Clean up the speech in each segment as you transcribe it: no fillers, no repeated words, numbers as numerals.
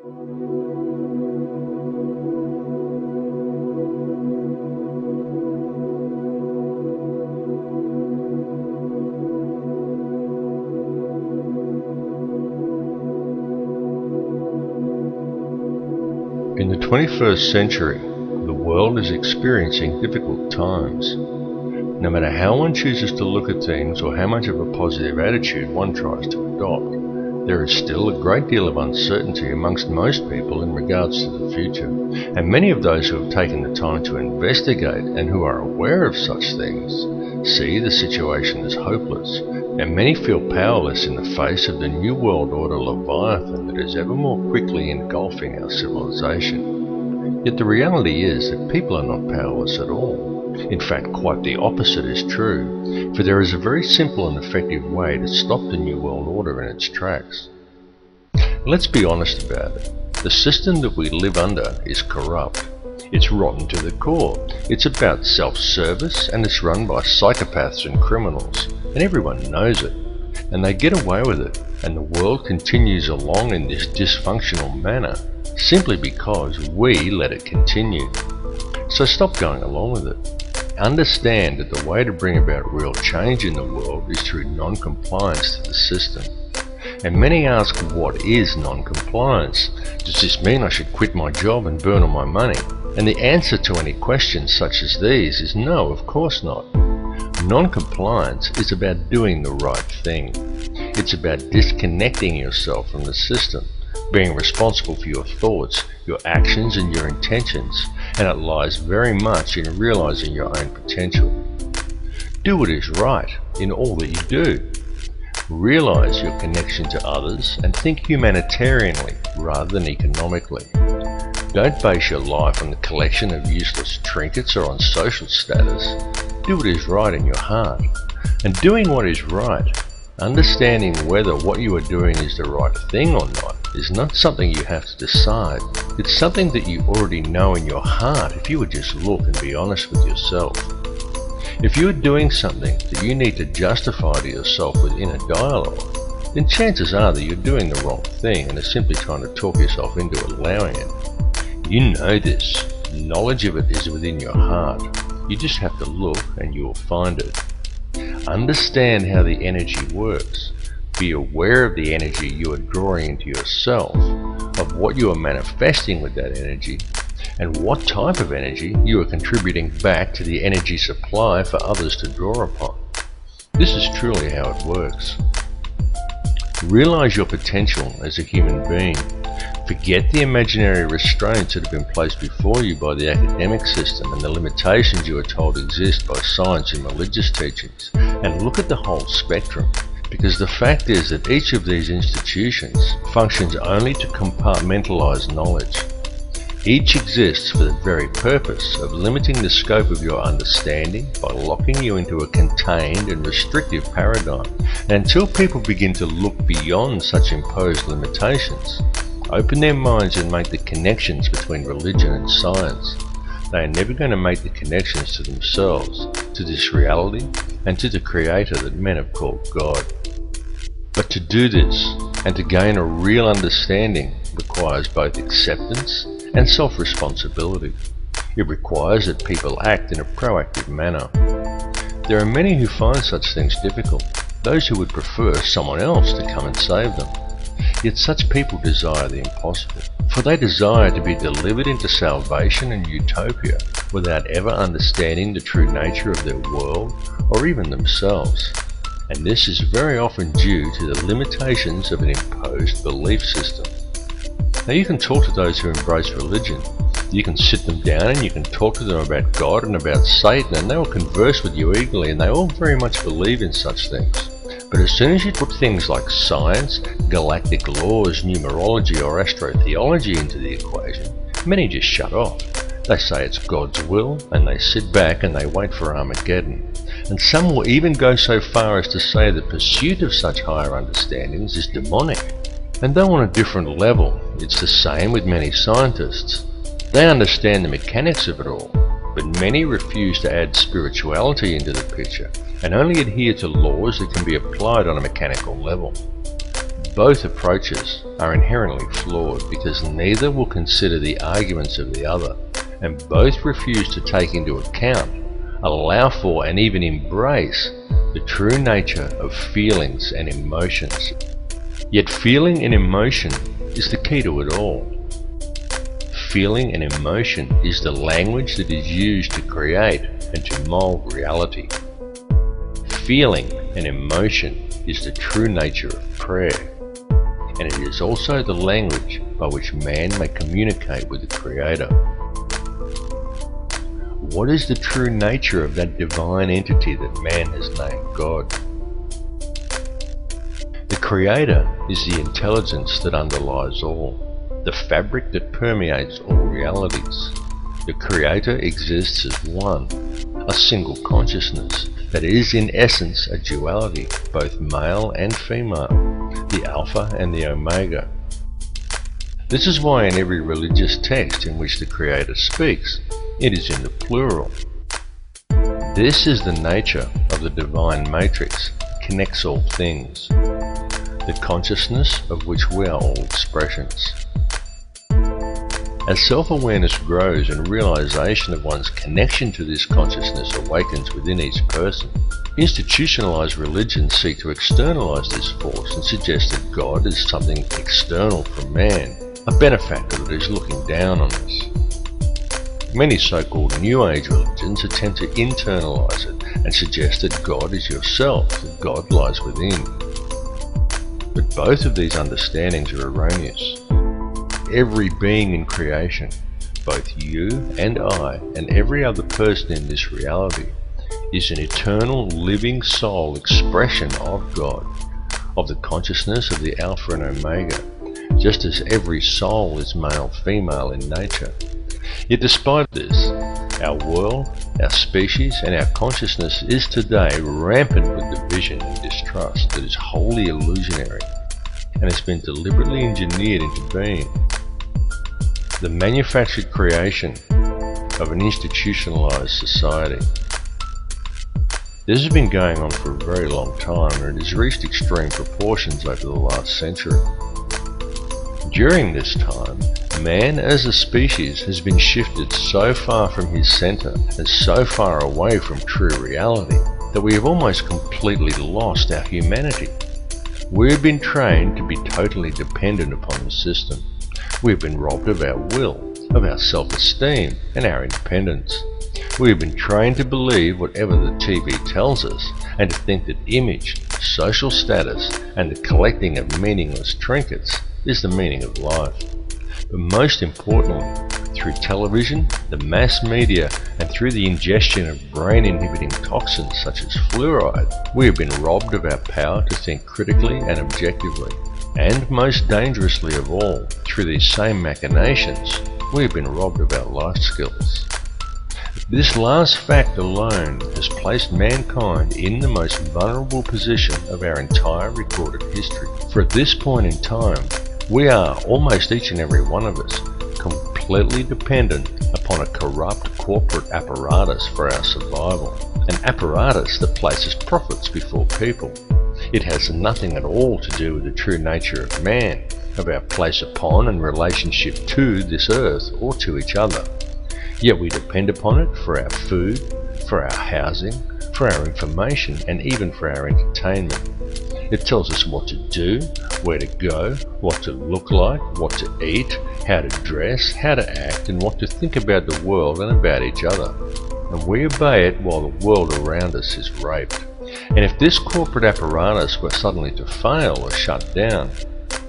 In the 21st century, the world is experiencing difficult times. No matter how one chooses to look at things or how much of a positive attitude one tries to adopt, there is still a great deal of uncertainty amongst most people in regards to the future, and many of those who have taken the time to investigate and who are aware of such things see the situation as hopeless, and many feel powerless in the face of the New World Order Leviathan that is ever more quickly engulfing our civilization. Yet the reality is that people are not powerless at all. In fact, quite the opposite is true, for there is a very simple and effective way to stop the New World Order in its tracks. Let's be honest about it. The system that we live under is corrupt. It's rotten to the core. It's about self-service, and it's run by psychopaths and criminals, and everyone knows it. And they get away with it, and the world continues along in this dysfunctional manner, simply because we let it continue. So stop going along with it. Understand that the way to bring about real change in the world is through non-compliance to the system. And many ask, what is non-compliance? Does this mean I should quit my job and burn all my money? And the answer to any questions such as these is no, of course not. Non-compliance is about doing the right thing. It's about disconnecting yourself from the system, being responsible for your thoughts, your actions and your intentions, and it lies very much in realizing your own potential. Do what is right in all that you do. Realize your connection to others and think humanitarianly rather than economically. Don't base your life on the collection of useless trinkets or on social status. Do what is right in your heart. And doing what is right, understanding whether what you are doing is the right thing or not, is not something you have to decide. It's something that you already know in your heart if you would just look and be honest with yourself. If you are doing something that you need to justify to yourself with inner dialogue, then chances are that you're doing the wrong thing and are simply trying to talk yourself into allowing it. You know this. Knowledge of it is within your heart. You just have to look and you will find it. Understand how the energy works. Be aware of the energy you are drawing into yourself, of what you are manifesting with that energy, and what type of energy you are contributing back to the energy supply for others to draw upon. This is truly how it works. Realize your potential as a human being. Forget the imaginary restraints that have been placed before you by the academic system and the limitations you are told exist by science and religious teachings, and look at the whole spectrum. Because the fact is that each of these institutions functions only to compartmentalize knowledge. Each exists for the very purpose of limiting the scope of your understanding by locking you into a contained and restrictive paradigm. And until people begin to look beyond such imposed limitations, open their minds and make the connections between religion and science, they are never going to make the connections to themselves, to this reality, and to the Creator that men have called God. But to do this, and to gain a real understanding, requires both acceptance and self-responsibility. It requires that people act in a proactive manner. There are many who find such things difficult, those who would prefer someone else to come and save them. Yet such people desire the impossible, for they desire to be delivered into salvation and utopia without ever understanding the true nature of their world or even themselves. And this is very often due to the limitations of an imposed belief system. Now you can talk to those who embrace religion. You can sit them down and you can talk to them about God and about Satan, and they will converse with you eagerly, and they all very much believe in such things. But as soon as you put things like science, galactic laws, numerology or astrotheology into the equation, many just shut off. They say it's God's will, and they sit back and they wait for Armageddon. And some will even go so far as to say the pursuit of such higher understandings is demonic. And though on a different level, it's the same with many scientists. They understand the mechanics of it all, but many refuse to add spirituality into the picture and only adhere to laws that can be applied on a mechanical level. both approaches are inherently flawed because neither will consider the arguments of the other, and both refuse to take into account, allow for, and even embrace the true nature of feelings and emotions. Yet feeling and emotion is the key to it all. Feeling and emotion is the language that is used to create and to mold reality. Feeling and emotion is the true nature of prayer, and it is also the language by which man may communicate with the Creator. What is the true nature of that divine entity that man has named God? The Creator is the intelligence that underlies all, the fabric that permeates all realities. The Creator exists as one, a single consciousness that is in essence a duality, both male and female, the Alpha and the Omega. This is why in every religious text in which the Creator speaks, it is in the plural. This is the nature of the divine matrix, connects all things, the consciousness of which we are all expressions. As self-awareness grows and realization of one's connection to this consciousness awakens within each person, institutionalized religions seek to externalize this force and suggest that God is something external from man, a benefactor that is looking down on us. Many so-called New Age religions attempt to internalize it and suggest that God is yourself, that God lies within. But both of these understandings are erroneous. Every being in creation, both you and I and every other person in this reality, is an eternal living soul expression of God, of the consciousness of the Alpha and Omega, just as every soul is male-female in nature. Yet despite this, our world, our species and our consciousness is today rampant with division and distrust that is wholly illusionary and has been deliberately engineered into being. The manufactured creation of an institutionalized society. This has been going on for a very long time, and it has reached extreme proportions over the last century. During this time, man as a species has been shifted so far from his center and so far away from true reality that we have almost completely lost our humanity. We have been trained to be totally dependent upon the system. We have been robbed of our will, of our self-esteem and our independence. We have been trained to believe whatever the TV tells us and to think that image, social status and the collecting of meaningless trinkets is the meaning of life. But most importantly, through television, the mass media and through the ingestion of brain-inhibiting toxins such as fluoride, we have been robbed of our power to think critically and objectively. And most dangerously of all, through these same machinations, we have been robbed of our life skills. This last fact alone has placed mankind in the most vulnerable position of our entire recorded history. For at this point in time, we are, almost each and every one of us, completely dependent upon a corrupt corporate apparatus for our survival. An apparatus that places profits before people. It has nothing at all to do with the true nature of man, of our place upon and relationship to this earth or to each other. Yet we depend upon it for our food, for our housing, for our information, and even for our entertainment. It tells us what to do, where to go, what to look like, what to eat, how to dress, how to act, and what to think about the world and about each other. And we obey it while the world around us is raped. And if this corporate apparatus were suddenly to fail or shut down,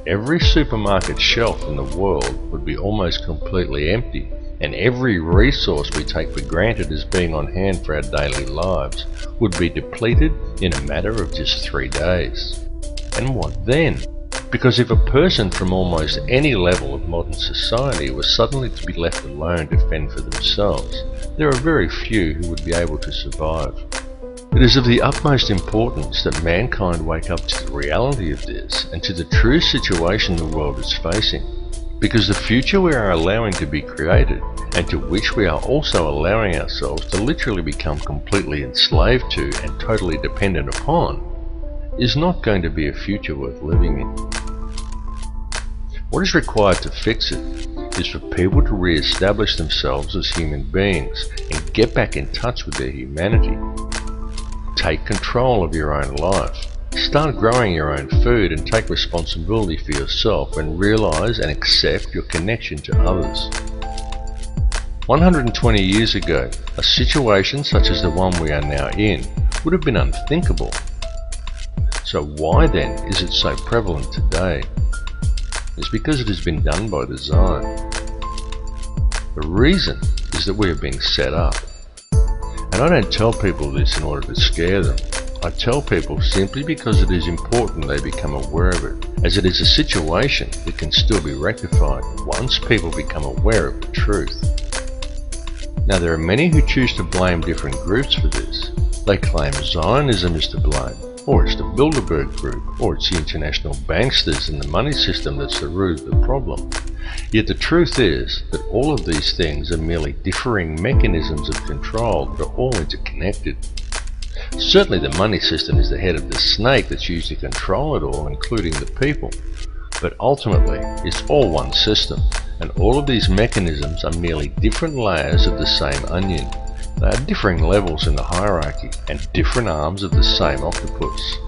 every supermarket shelf in the world would be almost completely empty, and every resource we take for granted as being on hand for our daily lives would be depleted in a matter of just 3 days. And what then? Because if a person from almost any level of modern society was suddenly to be left alone to fend for themselves, there are very few who would be able to survive. It is of the utmost importance that mankind wake up to the reality of this and to the true situation the world is facing. Because the future we are allowing to be created, and to which we are also allowing ourselves to literally become completely enslaved to and totally dependent upon, is not going to be a future worth living in. What is required to fix it is for people to re-establish themselves as human beings and get back in touch with their humanity. Take control of your own life. Start growing your own food and take responsibility for yourself and realize and accept your connection to others. 120 years ago, a situation such as the one we are now in would have been unthinkable. So why then is it so prevalent today? It's because it has been done by design. The reason is that we are being set up. And I don't tell people this in order to scare them. I tell people simply because it is important they become aware of it, as it is a situation that can still be rectified once people become aware of the truth. Now there are many who choose to blame different groups for this. They claim Zionism is to blame, or it's the Bilderberg Group, or it's the international banksters and the money system that's the root of the problem. Yet the truth is that all of these things are merely differing mechanisms of control that are all interconnected. Certainly the money system is the head of the snake that's used to control it all, including the people. But ultimately, it's all one system, and all of these mechanisms are merely different layers of the same onion. They are differing levels in the hierarchy, and different arms of the same octopus.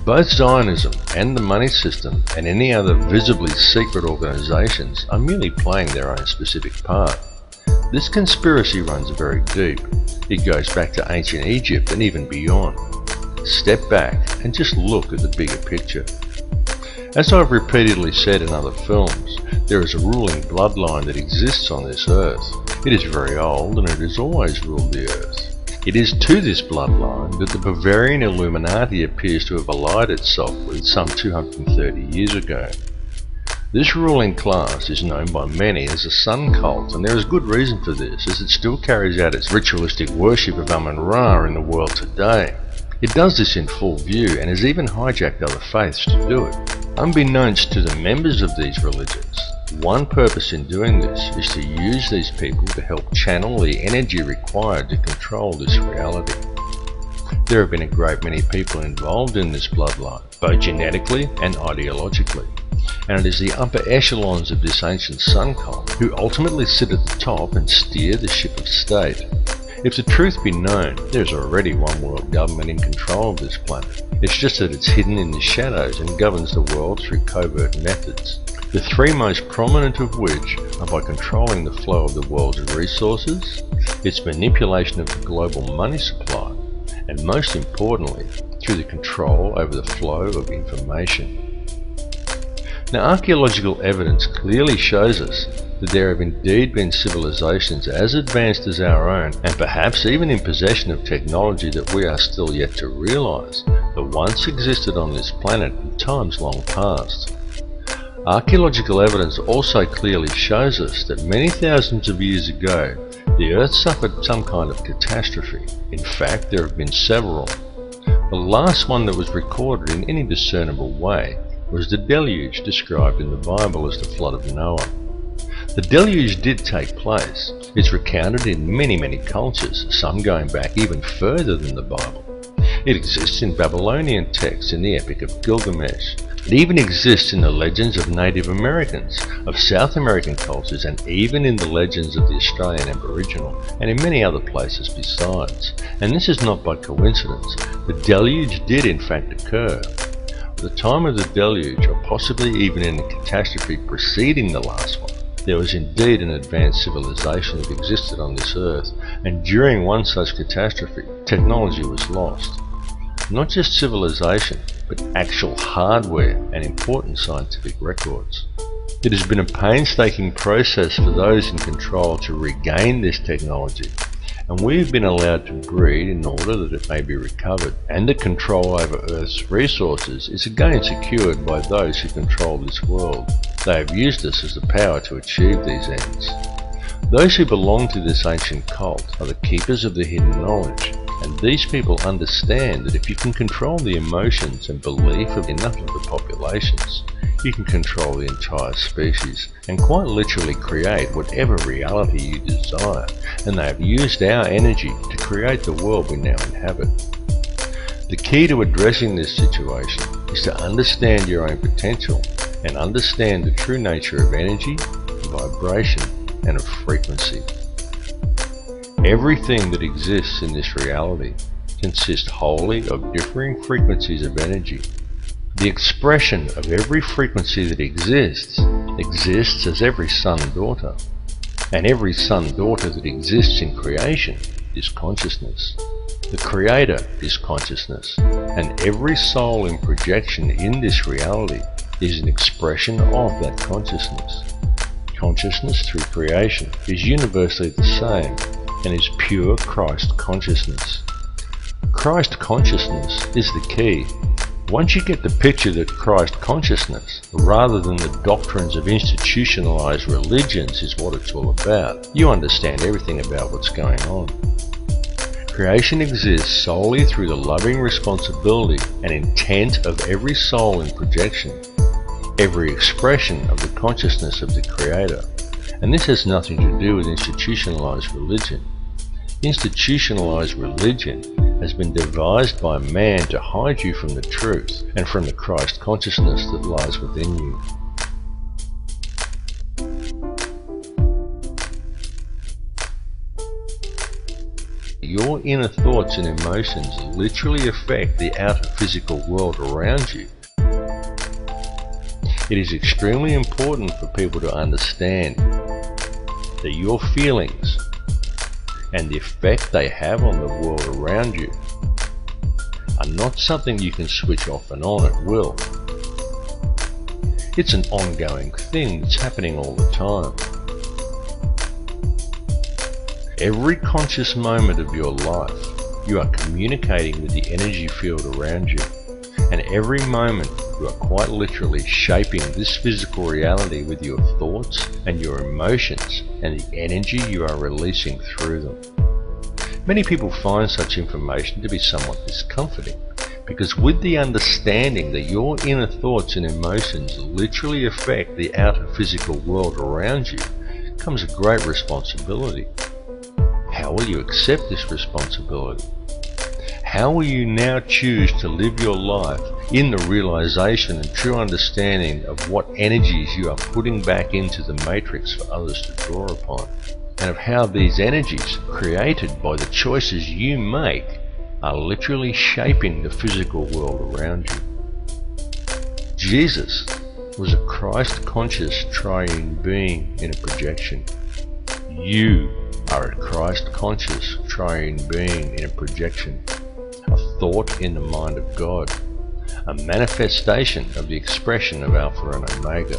Both Zionism and the money system and any other visibly secret organizations are merely playing their own specific part. This conspiracy runs very deep. It goes back to ancient Egypt and even beyond. Step back and just look at the bigger picture. As I've repeatedly said in other films, there is a ruling bloodline that exists on this earth. It is very old and it has always ruled the earth. It is to this bloodline that the Bavarian Illuminati appears to have allied itself with some 230 years ago. This ruling class is known by many as a sun cult, and there is good reason for this, as it still carries out its ritualistic worship of Amun-Ra in the world today. It does this in full view and has even hijacked other faiths to do it. Unbeknownst to the members of these religions, one purpose in doing this is to use these people to help channel the energy required to control this reality. There have been a great many people involved in this bloodline, both genetically and ideologically, and it is the upper echelons of this ancient sun cult who ultimately sit at the top and steer the ship of state. If the truth be known, there is already one world government in control of this planet. It's just that it's hidden in the shadows and governs the world through covert methods. The three most prominent of which are by controlling the flow of the world's resources, its manipulation of the global money supply, and most importantly, through the control over the flow of information. Now, archaeological evidence clearly shows us that there have indeed been civilizations as advanced as our own, and perhaps even in possession of technology that we are still yet to realize, that once existed on this planet in times long past. Archaeological evidence also clearly shows us that many thousands of years ago, the Earth suffered some kind of catastrophe. In fact, there have been several. The last one that was recorded in any discernible way was the deluge described in the Bible as the flood of Noah. The deluge did take place. It's recounted in many cultures, some going back even further than the Bible. It exists in Babylonian texts in the Epic of Gilgamesh. It even exists in the legends of Native Americans, of South American cultures, and even in the legends of the Australian Aboriginal, and in many other places besides. And this is not by coincidence. The deluge did in fact occur. At the time of the deluge, or possibly even in the catastrophe preceding the last one, there was indeed an advanced civilization that existed on this earth, and during one such catastrophe, technology was lost. Not just civilization, but actual hardware and important scientific records. It has been a painstaking process for those in control to regain this technology, and we've been allowed to breed in order that it may be recovered, and the control over Earth's resources is again secured by those who control this world. They have used us as the power to achieve these ends. Those who belong to this ancient cult are the keepers of the hidden knowledge, and these people understand that if you can control the emotions and belief of enough of the populations, you can control the entire species and quite literally create whatever reality you desire, and they have used our energy to create the world we now inhabit. The key to addressing this situation is to understand your own potential and understand the true nature of energy, vibration, and of frequency. Everything that exists in this reality consists wholly of differing frequencies of energy. The expression of every frequency that exists as every son-daughter, and every son-daughter that exists in creation is consciousness. The Creator is consciousness, and every soul in projection in this reality is an expression of that consciousness. Consciousness through creation is universally the same and is pure Christ consciousness. Christ consciousness is the key. Once you get the picture that Christ consciousness, rather than the doctrines of institutionalized religions, is what it's all about, you understand everything about what's going on. Creation exists solely through the loving responsibility and intent of every soul in projection, every expression of the consciousness of the Creator. And this has nothing to do with institutionalized religion. Institutionalized religion has been devised by man to hide you from the truth and from the Christ consciousness that lies within you. Your inner thoughts and emotions literally affect the outer physical world around you. It is extremely important for people to understand that your feelings and the effect they have on the world around you are not something you can switch off and on at will. It's an ongoing thing that's happening all the time. Every conscious moment of your life, you are communicating with the energy field around you, and every moment you are quite literally shaping this physical reality with your thoughts and your emotions and the energy you are releasing through them. Many people find such information to be somewhat discomforting, because with the understanding that your inner thoughts and emotions literally affect the outer physical world around you comes a great responsibility. How will you accept this responsibility? How will you now choose to live your life in the realization and true understanding of what energies you are putting back into the matrix for others to draw upon, and of how these energies, created by the choices you make, are literally shaping the physical world around you? Jesus was a Christ-conscious triune being in a projection. You are a Christ-conscious triune being in a projection, a thought in the mind of God, a manifestation of the expression of Alpha and Omega.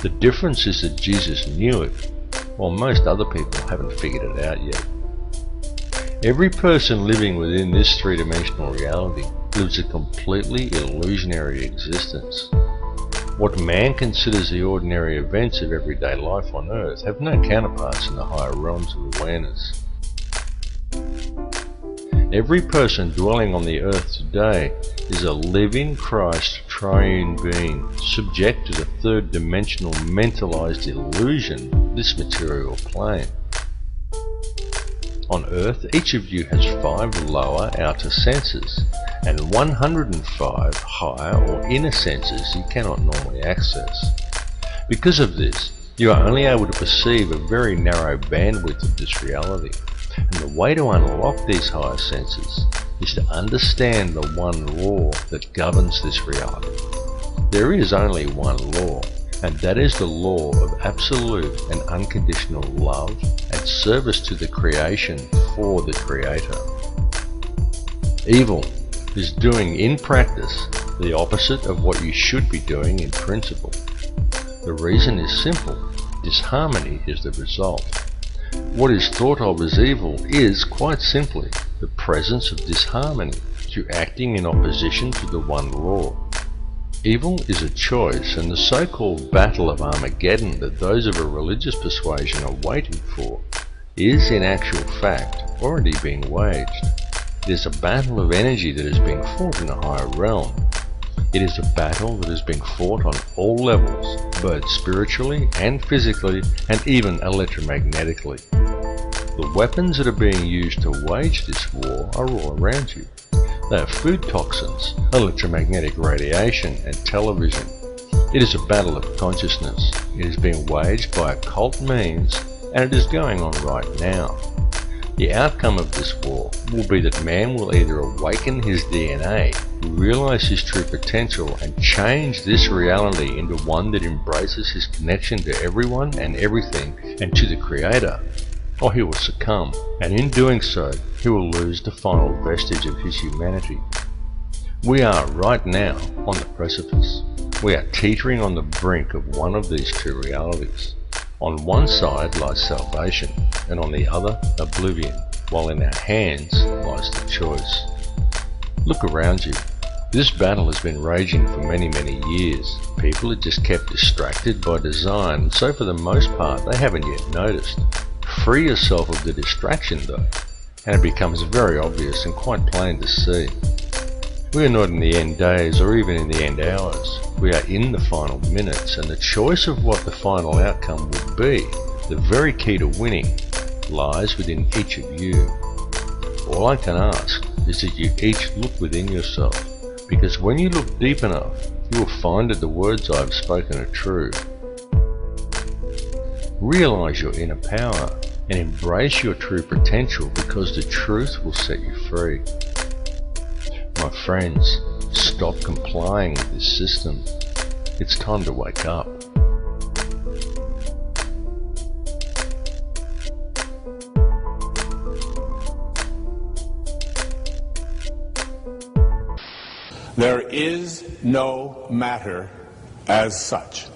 The difference is that Jesus knew it, while most other people haven't figured it out yet. Every person living within this three-dimensional reality lives a completely illusionary existence. What man considers the ordinary events of everyday life on Earth have no counterparts in the higher realms of awareness. Every person dwelling on the Earth today is a living Christ triune being, subject to the third-dimensional mentalized illusion of this material plane. On Earth, each of you has 5 lower outer senses and 105 higher or inner senses you cannot normally access. Because of this, you are only able to perceive a very narrow bandwidth of this reality, and the way to unlock these higher senses is to understand the one law that governs this reality. There is only one law, and that is the law of absolute and unconditional love and service to the creation for the Creator. Evil is doing in practice the opposite of what you should be doing in principle. The reason is simple. Disharmony is the result. What is thought of as evil is, quite simply, the presence of disharmony through acting in opposition to the one law. Evil is a choice, and the so-called battle of Armageddon that those of a religious persuasion are waiting for is, in actual fact, already being waged. It is a battle of energy that is being fought in a higher realm. It is a battle that is being fought on all levels, both spiritually and physically, and even electromagnetically. The weapons that are being used to wage this war are all around you. They are food toxins, electromagnetic radiation, and television. It is a battle of consciousness. It is being waged by occult means, and it is going on right now. The outcome of this war will be that man will either awaken his DNA, realize his true potential, and change this reality into one that embraces his connection to everyone and everything and to the Creator, or he will succumb, and in doing so, he will lose the final vestige of his humanity. We are right now on the precipice. We are teetering on the brink of one of these two realities. On one side lies salvation, and on the other, oblivion, while in our hands lies the choice. Look around you. This battle has been raging for many, many years. People are just kept distracted by design, and so for the most part, they haven't yet noticed. Free yourself of the distraction though, and it becomes very obvious and quite plain to see. We are not in the end days or even in the end hours. We are in the final minutes, and the choice of what the final outcome will be, the very key to winning, lies within each of you. All I can ask is that you each look within yourself, because when you look deep enough, you will find that the words I have spoken are true. Realize your inner power and embrace your true potential, because the truth will set you free. My friends, stop complying with this system. It's time to wake up. There is no matter as such.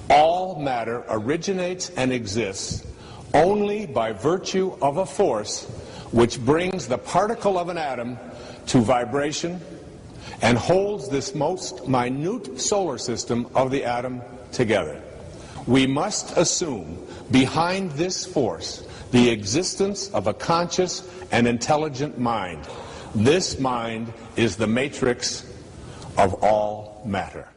All matter originates and exists only by virtue of a force which brings the particle of an atom to vibration and holds this most minute solar system of the atom together. We must assume behind this force the existence of a conscious and intelligent mind. This mind is the matrix of all matter.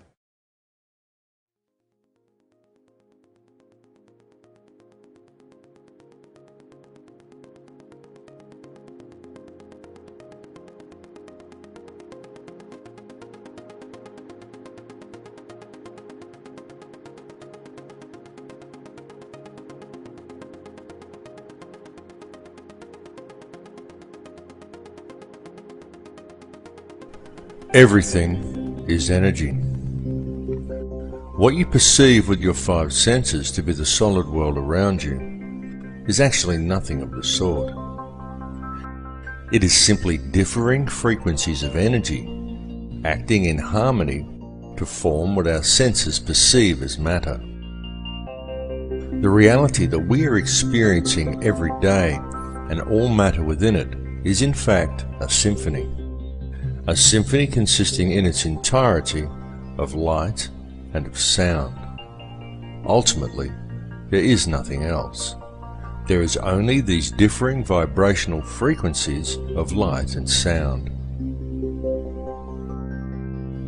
Everything is energy. What you perceive with your five senses to be the solid world around you is actually nothing of the sort. It is simply differing frequencies of energy acting in harmony to form what our senses perceive as matter. The reality that we are experiencing every day and all matter within it is in fact a symphony. A symphony consisting in its entirety of light and of sound. Ultimately, there is nothing else. There is only these differing vibrational frequencies of light and sound.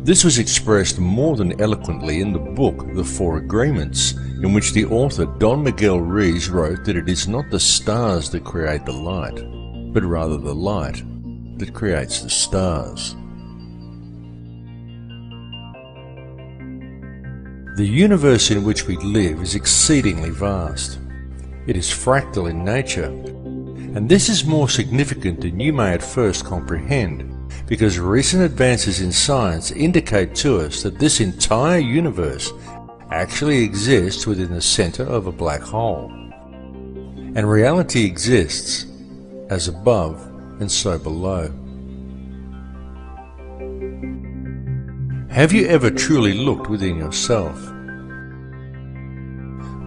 This was expressed more than eloquently in the book The Four Agreements, in which the author Don Miguel Ruiz wrote that it is not the stars that create the light, but rather the light that creates the stars. The universe in which we live is exceedingly vast. It is fractal in nature, and this is more significant than you may at first comprehend, because recent advances in science indicate to us that this entire universe actually exists within the center of a black hole. And reality exists as above and so below. Have you ever truly looked within yourself?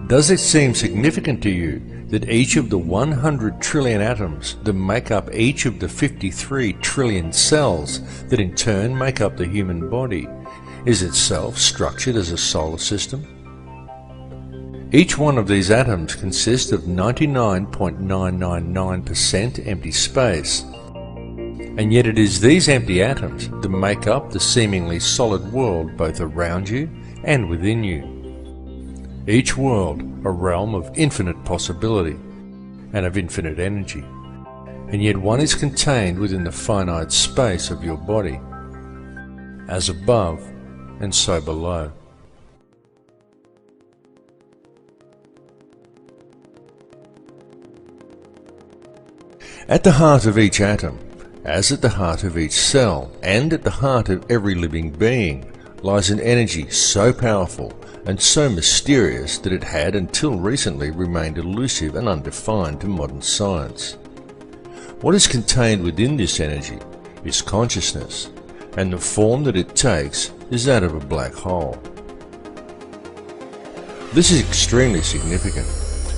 Does it seem significant to you that each of the 100 trillion atoms that make up each of the 53 trillion cells that in turn make up the human body is itself structured as a solar system? Each one of these atoms consists of 99.999% empty space, and yet it is these empty atoms that make up the seemingly solid world both around you and within you. Each world a realm of infinite possibility and of infinite energy, and yet one is contained within the finite space of your body, as above and so below. At the heart of each atom, as at the heart of each cell, and at the heart of every living being, lies an energy so powerful and so mysterious that it had until recently remained elusive and undefined to modern science. What is contained within this energy is consciousness, and the form that it takes is that of a black hole. This is extremely significant,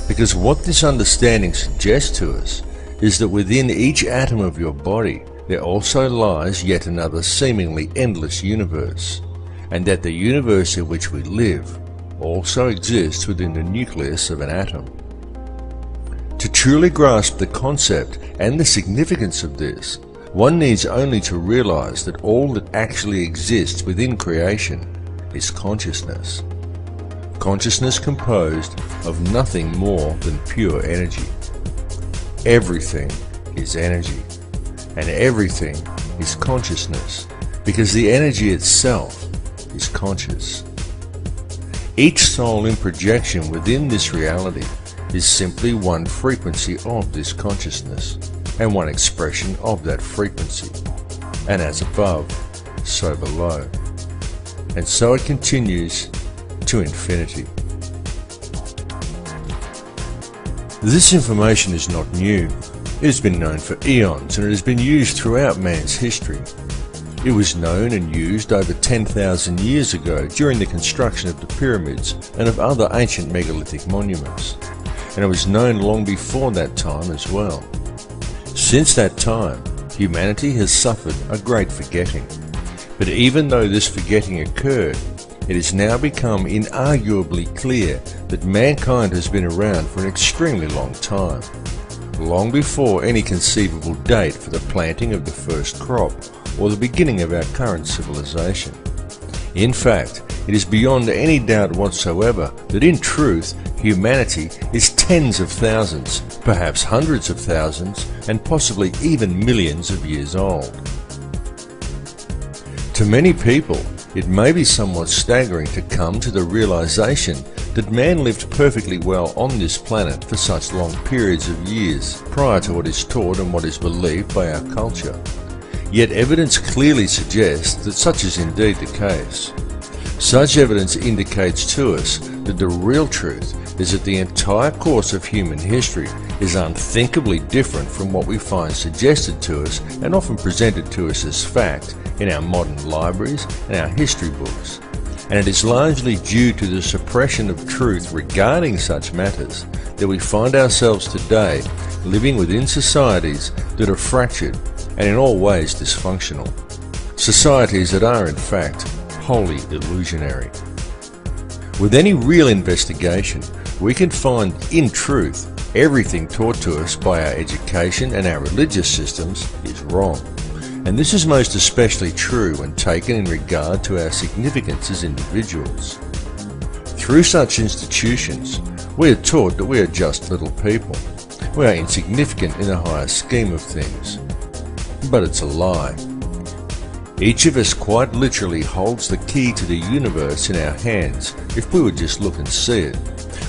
because what this understanding suggests to us is that within each atom of your body there also lies yet another seemingly endless universe, and that the universe in which we live also exists within the nucleus of an atom. To truly grasp the concept and the significance of this, one needs only to realize that all that actually exists within creation is consciousness. Consciousness composed of nothing more than pure energy. Everything is energy, and everything is consciousness, because the energy itself is conscious. Each soul in projection within this reality is simply one frequency of this consciousness, and one expression of that frequency. And as above, so below. And so it continues to infinity. This information is not new. It has been known for eons, and it has been used throughout man's history. It was known and used over 10,000 years ago during the construction of the pyramids and of other ancient megalithic monuments, and it was known long before that time as well. Since that time, humanity has suffered a great forgetting, but even though this forgetting occurred, it has now become inarguably clear that mankind has been around for an extremely long time, long before any conceivable date for the planting of the first crop or the beginning of our current civilization. In fact, it is beyond any doubt whatsoever that in truth, humanity is tens of thousands, perhaps hundreds of thousands, and possibly even millions of years old. To many people, it may be somewhat staggering to come to the realization that man lived perfectly well on this planet for such long periods of years prior to what is taught and what is believed by our culture. Yet evidence clearly suggests that such is indeed the case. Such evidence indicates to us that the real truth is that the entire course of human history is unthinkably different from what we find suggested to us and often presented to us as fact in our modern libraries and our history books. And it is largely due to the suppression of truth regarding such matters that we find ourselves today living within societies that are fractured and in all ways dysfunctional. Societies that are in fact wholly illusionary. With any real investigation, we can find, in truth, everything taught to us by our education and our religious systems is wrong. And this is most especially true when taken in regard to our significance as individuals. Through such institutions, we are taught that we are just little people. We are insignificant in the higher scheme of things. But it's a lie. Each of us quite literally holds the key to the universe in our hands if we would just look and see it.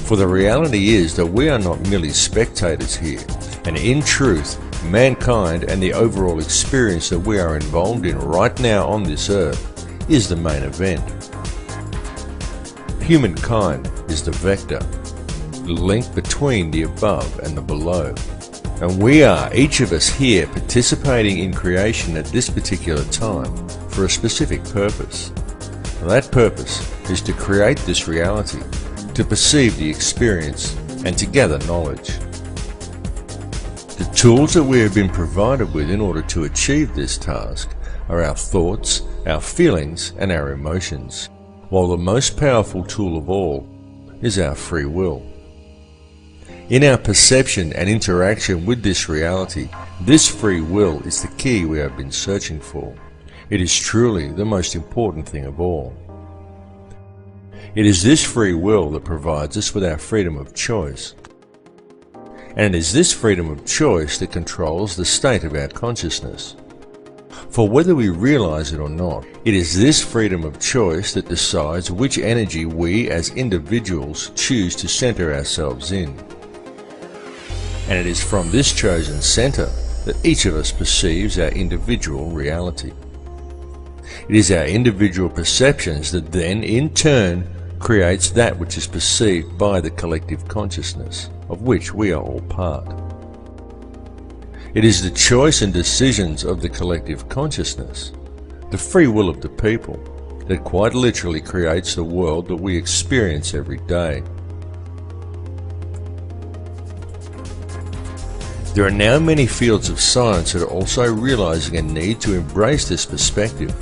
For the reality is that we are not merely spectators here, and in truth, mankind and the overall experience that we are involved in right now on this earth is the main event. Humankind is the vector, the link between the above and the below. And we are, each of us here, participating in creation at this particular time for a specific purpose. And that purpose is to create this reality, to perceive the experience, and to gather knowledge. The tools that we have been provided with in order to achieve this task are our thoughts, our feelings, and our emotions, while the most powerful tool of all is our free will. In our perception and interaction with this reality, this free will is the key we have been searching for. It is truly the most important thing of all. It is this free will that provides us with our freedom of choice. And it is this freedom of choice that controls the state of our consciousness. For whether we realize it or not, it is this freedom of choice that decides which energy we as individuals choose to center ourselves in. And it is from this chosen center that each of us perceives our individual reality. It is our individual perceptions that then, in turn, creates that which is perceived by the collective consciousness, of which we are all part. It is the choice and decisions of the collective consciousness, the free will of the people, that quite literally creates the world that we experience every day. There are now many fields of science that are also realizing a need to embrace this perspective.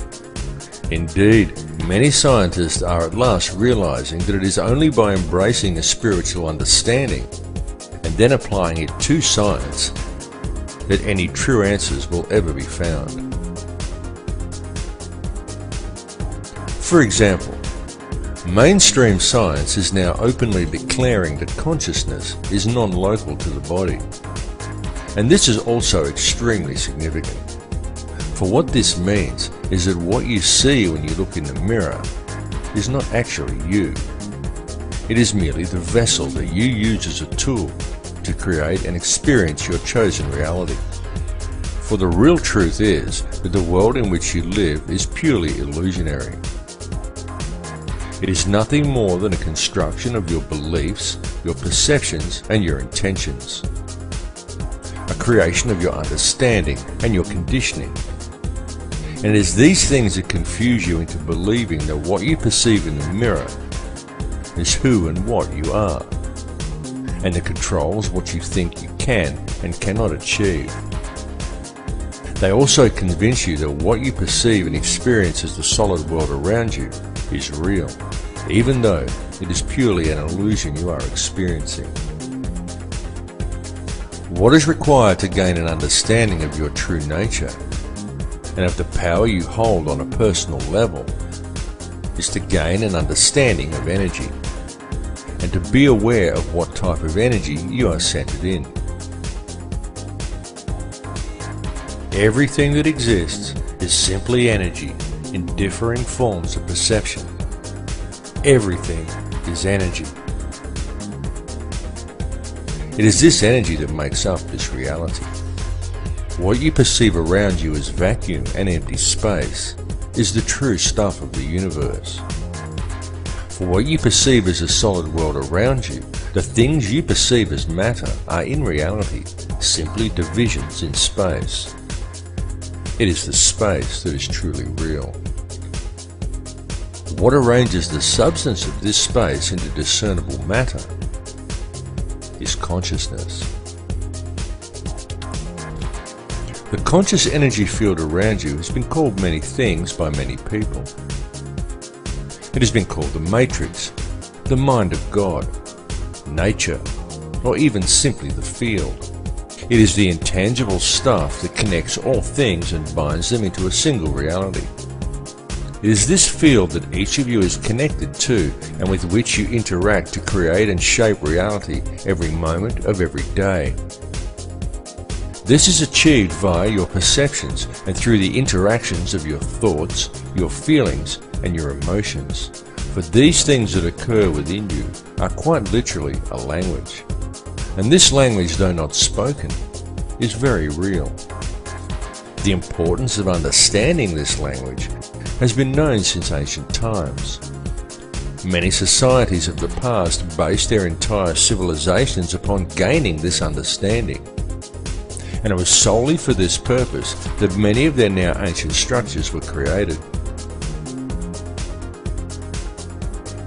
Indeed, many scientists are at last realizing that it is only by embracing a spiritual understanding and then applying it to science that any true answers will ever be found. For example, mainstream science is now openly declaring that consciousness is non-local to the body. And this is also extremely significant. For what this means is that what you see when you look in the mirror is not actually you. It is merely the vessel that you use as a tool to create and experience your chosen reality. For the real truth is that the world in which you live is purely illusionary. It is nothing more than a construction of your beliefs, your perceptions, and your intentions. A creation of your understanding and your conditioning. And it is these things that confuse you into believing that what you perceive in the mirror is who and what you are, and that controls what you think you can and cannot achieve. They also convince you that what you perceive and experience as the solid world around you is real, even though it is purely an illusion you are experiencing. What is required to gain an understanding of your true nature and of the power you hold on a personal level is to gain an understanding of energy and to be aware of what type of energy you are centered in. Everything that exists is simply energy in differing forms of perception. Everything is energy. It is this energy that makes up this reality. What you perceive around you as vacuum and empty space is the true stuff of the universe. For what you perceive as a solid world around you, the things you perceive as matter are in reality simply divisions in space. It is the space that is truly real. What arranges the substance of this space into discernible matter is consciousness. The conscious energy field around you has been called many things by many people. It has been called the matrix, the mind of God, nature, or even simply the field. It is the intangible stuff that connects all things and binds them into a single reality. It is this field that each of you is connected to and with which you interact to create and shape reality every moment of every day. This is achieved via your perceptions and through the interactions of your thoughts, your feelings, and your emotions. For these things that occur within you are quite literally a language. And this language, though not spoken, is very real. The importance of understanding this language has been known since ancient times. Many societies of the past based their entire civilizations upon gaining this understanding. And it was solely for this purpose that many of their now ancient structures were created.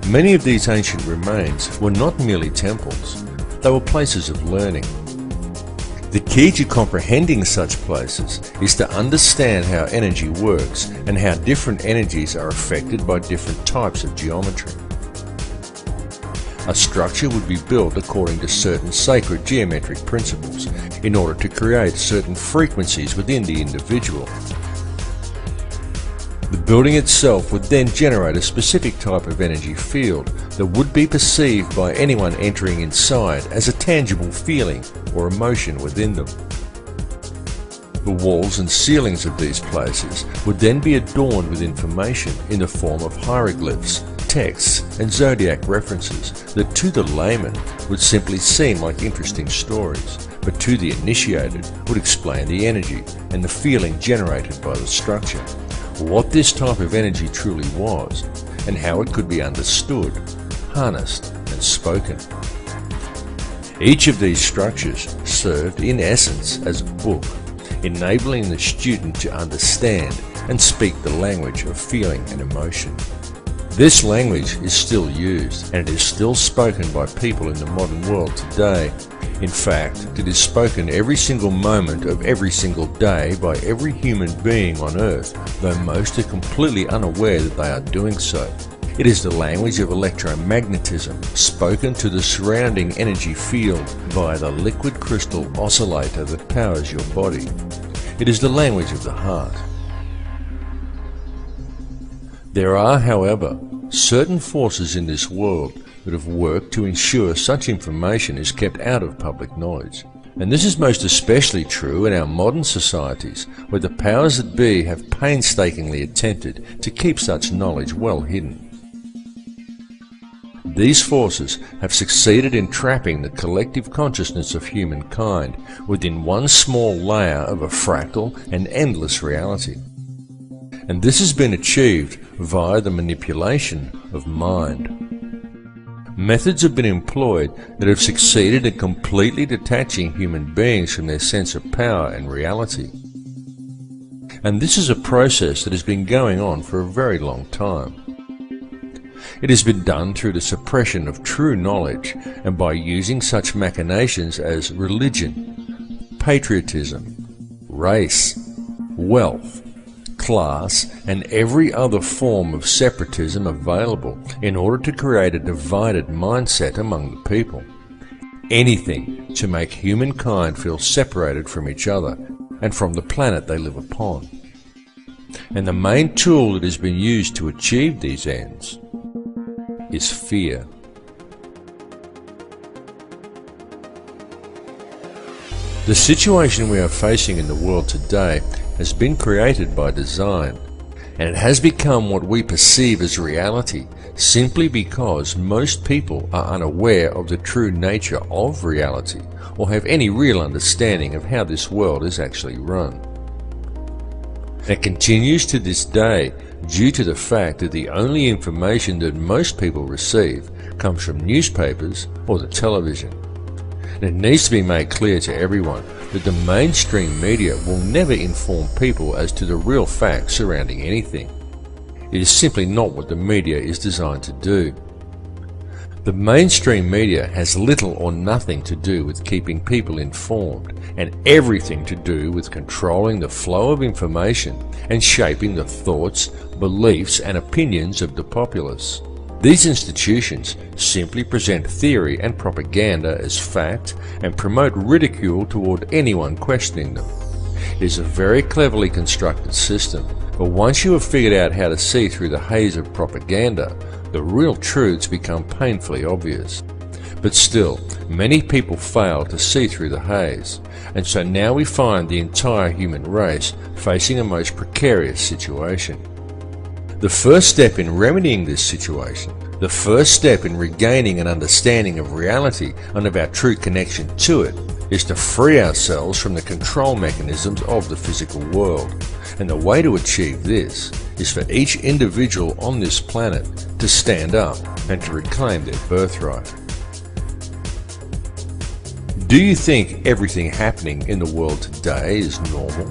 Many of these ancient remains were not merely temples, they were places of learning. The key to comprehending such places is to understand how energy works and how different energies are affected by different types of geometry. A structure would be built according to certain sacred geometric principles in order to create certain frequencies within the individual. The building itself would then generate a specific type of energy field that would be perceived by anyone entering inside as a tangible feeling or emotion within them. The walls and ceilings of these places would then be adorned with information in the form of hieroglyphs texts and zodiac references that to the layman would simply seem like interesting stories, but to the initiated would explain the energy and the feeling generated by the structure, what this type of energy truly was, and how it could be understood, harnessed, and spoken. Each of these structures served in essence as a book, enabling the student to understand and speak the language of feeling and emotion. This language is still used, and it is still spoken by people in the modern world today. In fact, it is spoken every single moment of every single day by every human being on earth, though most are completely unaware that they are doing so. It is the language of electromagnetism, spoken to the surrounding energy field via the liquid crystal oscillator that powers your body. It is the language of the heart. There are, however, certain forces in this world that have worked to ensure such information is kept out of public knowledge. And this is most especially true in our modern societies, where the powers that be have painstakingly attempted to keep such knowledge well hidden. These forces have succeeded in trapping the collective consciousness of humankind within one small layer of a fractal and endless reality. And this has been achieved via the manipulation of mind. Methods have been employed that have succeeded in completely detaching human beings from their sense of power and reality. And this is a process that has been going on for a very long time. It has been done through the suppression of true knowledge and by using such machinations as religion, patriotism, race, wealth, class, and every other form of separatism available in order to create a divided mindset among the people. Anything to make humankind feel separated from each other and from the planet they live upon. And the main tool that has been used to achieve these ends is fear. The situation we are facing in the world today has been created by design, and it has become what we perceive as reality simply because most people are unaware of the true nature of reality or have any real understanding of how this world is actually run. It continues to this day due to the fact that the only information that most people receive comes from newspapers or the television. And it needs to be made clear to everyone that the mainstream media will never inform people as to the real facts surrounding anything. It is simply not what the media is designed to do. The mainstream media has little or nothing to do with keeping people informed, and everything to do with controlling the flow of information and shaping the thoughts, beliefs, and opinions of the populace. These institutions simply present theory and propaganda as fact and promote ridicule toward anyone questioning them. It is a very cleverly constructed system, but once you have figured out how to see through the haze of propaganda, the real truths become painfully obvious. But still, many people fail to see through the haze, and so now we find the entire human race facing a most precarious situation. The first step in remedying this situation, the first step in regaining an understanding of reality and of our true connection to it, is to free ourselves from the control mechanisms of the physical world. And the way to achieve this is for each individual on this planet to stand up and to reclaim their birthright. Do you think everything happening in the world today is normal?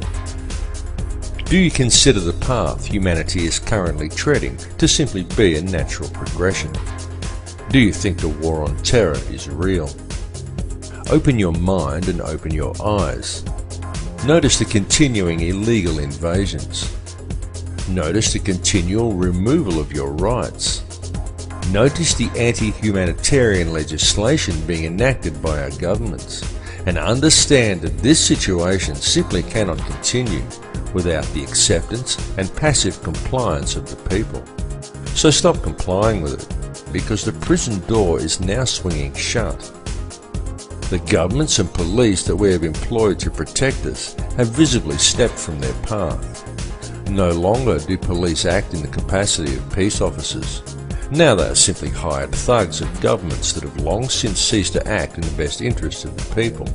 Do you consider the path humanity is currently treading to simply be a natural progression? Do you think the war on terror is real? Open your mind and open your eyes. Notice the continuing illegal invasions. Notice the continual removal of your rights. Notice the anti-humanitarian legislation being enacted by our governments, and understand that this situation simply cannot continue without the acceptance and passive compliance of the people. So stop complying with it, because the prison door is now swinging shut. The governments and police that we have employed to protect us have visibly stepped from their path. No longer do police act in the capacity of peace officers. Now they are simply hired thugs of governments that have long since ceased to act in the best interests of the people.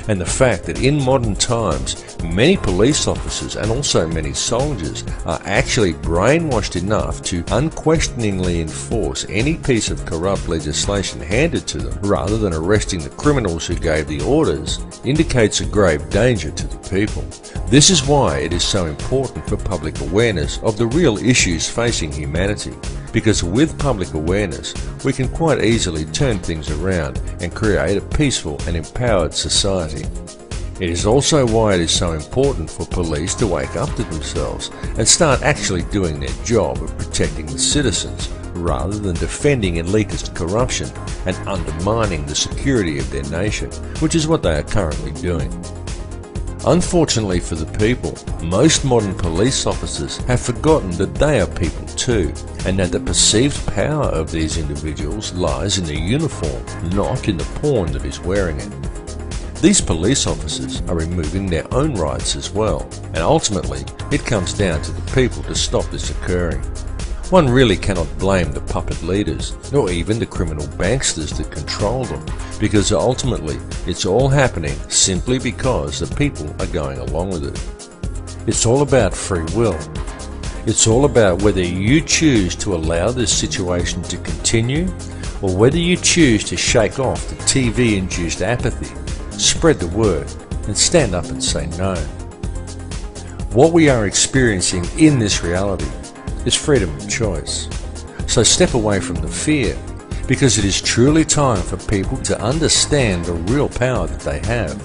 And the fact that in modern times many police officers and also many soldiers are actually brainwashed enough to unquestioningly enforce any piece of corrupt legislation handed to them rather than arresting the criminals who gave the orders indicates a grave danger to the people. This is why it is so important for public awareness of the real issues facing humanity, because with public awareness we can quite easily turn things around and create a peaceful and empowered society. It is also why it is so important for police to wake up to themselves and start actually doing their job of protecting the citizens rather than defending elitist corruption and undermining the security of their nation, which is what they are currently doing. Unfortunately for the people, most modern police officers have forgotten that they are people too, and that the perceived power of these individuals lies in the uniform, not in the pawn that is wearing it. These police officers are removing their own rights as well, and ultimately it comes down to the people to stop this occurring. One really cannot blame the puppet leaders, nor even the criminal banksters that control them, because ultimately it's all happening simply because the people are going along with it. It's all about free will. It's all about whether you choose to allow this situation to continue, or whether you choose to shake off the TV-induced apathy, spread the word, and stand up and say no. What we are experiencing in this reality is freedom of choice. So step away from the fear, because it is truly time for people to understand the real power that they have.